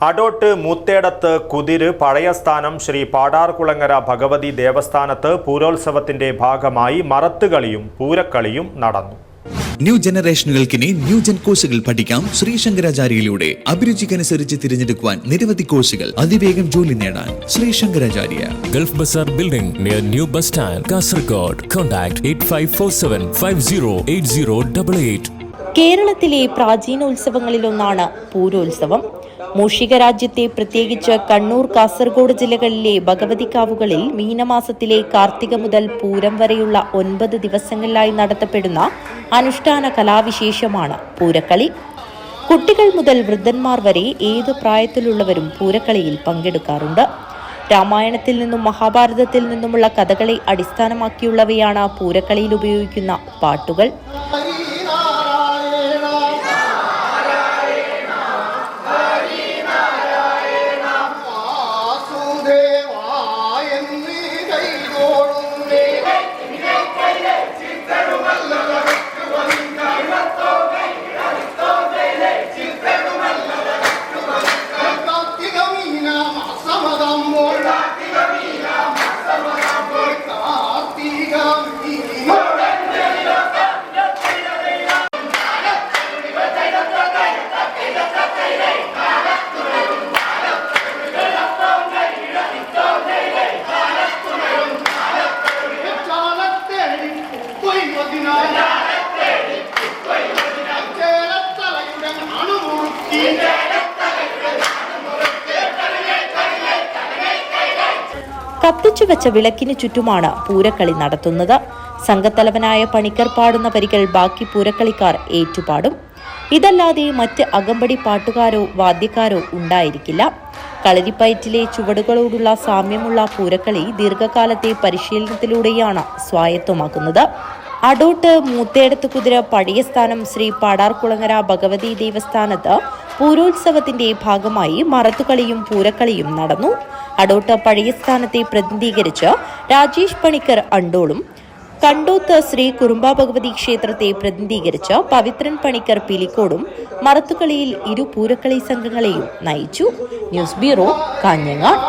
അടോട്ട് മൂത്തേടത്ത് കുതിര് പഴയസ്ഥാനം ശ്രീ പാടാർകുളങ്ങര ഭഗവതി ദേവസ്ഥാനത്ത് പൂരോത്സവത്തിന്റെ ഭാഗമായി മറത്തുകളിയും പൂരക്കളിയും നടന്നു. New ജനറേഷനുകൾക്കിനി new gen കോഴ്സുകൾ പഠിക്കാം. ശ്രീശങ്കരാചാര്യയിലൂടെ അഭിരുചിക്കനുസരിച്ച് തിരഞ്ഞെടുക്കുവാൻ നിരവധി കോഴ്സുകൾ, അതിവേഗം ജോലി നേടാൻ Sreesankaracharya. Gulf bazaar building near new bus stand, Kasaragod. Contact 8547508088. കേരളത്തിലെ പ്രാചീനോത്സവങ്ങളിലൊന്നാണ് പൂരോത്സവം. മൂഷിക രാജ്യത്തെ പ്രത്യേകിച്ച് കണ്ണൂർ, കാസർഗോഡ് ജില്ലകളിലെ ഭഗവതിക്കാവുകളിൽ മീനമാസത്തിലെ കാർത്തിക മുതൽ പൂരം വരെയുള്ള 9 ദിവസങ്ങളിലായി നടത്തപ്പെടുന്ന അനുഷ്ഠാന കലാവിശേഷമാണ് പൂരക്കളി. കുട്ടികൾ മുതൽ വൃദ്ധന്മാർ വരെ ഏത് പ്രായത്തിലുള്ളവരും പൂരക്കളിയിൽ പങ്കെടുക്കാറുണ്ട്. രാമായണത്തിൽ നിന്നും മഹാഭാരതത്തിൽ നിന്നുമുള്ള കഥകളെ അടിസ്ഥാനമാക്കിയുള്ളവയാണ് പൂരക്കളിയിൽ ഉപയോഗിക്കുന്ന പാട്ടുകൾ. കത്തിച്ചുവെച്ച വിളക്കിന് ചുറ്റുമാണ് പൂരക്കളി നടത്തുന്നത്. സംഘത്തലവനായ പണിക്കർ പാടുന്ന വരികൾ ബാക്കി പൂരക്കളിക്കാർ ഏറ്റുപാടും. ഇതല്ലാതെ മറ്റ് അകമ്പടി പാട്ടുകാരോ വാദ്യക്കാരോ ഉണ്ടായിരിക്കില്ല. കളരിപ്പയറ്റിലെ ചുവടുകളോടുള്ള സാമ്യമുള്ള പൂരക്കളി ദീർഘകാലത്തെ പരിശീലനത്തിലൂടെയാണ് സ്വായത്തമാക്കുന്നത്. അടോട്ട് മൂത്തേടത്ത് കുതിര പഴയസ്ഥാനം ശ്രീ പാടാർകുളങ്ങര ഭഗവതി ദേവസ്ഥാനത്ത് പൂരോത്സവത്തിന്റെ ഭാഗമായി മറത്തുകളിയും പൂരക്കളിയും നടന്നു. അടോട്ട് പഴയസ്ഥാനത്തെ പ്രതിനിധീകരിച്ച് രാജേഷ് പണിക്കർ അണ്ടോളും, കണ്ടോത്ത് ശ്രീ കുറുമ്പ ഭഗവതി ക്ഷേത്രത്തെ പ്രതിനിധീകരിച്ച് പവിത്രൻ പണിക്കർ പിലിക്കോടും മറത്തുകളിയിൽ ഇരു പൂരക്കളി സംഘങ്ങളെയും നയിച്ചു. News bureau, Kanhangad.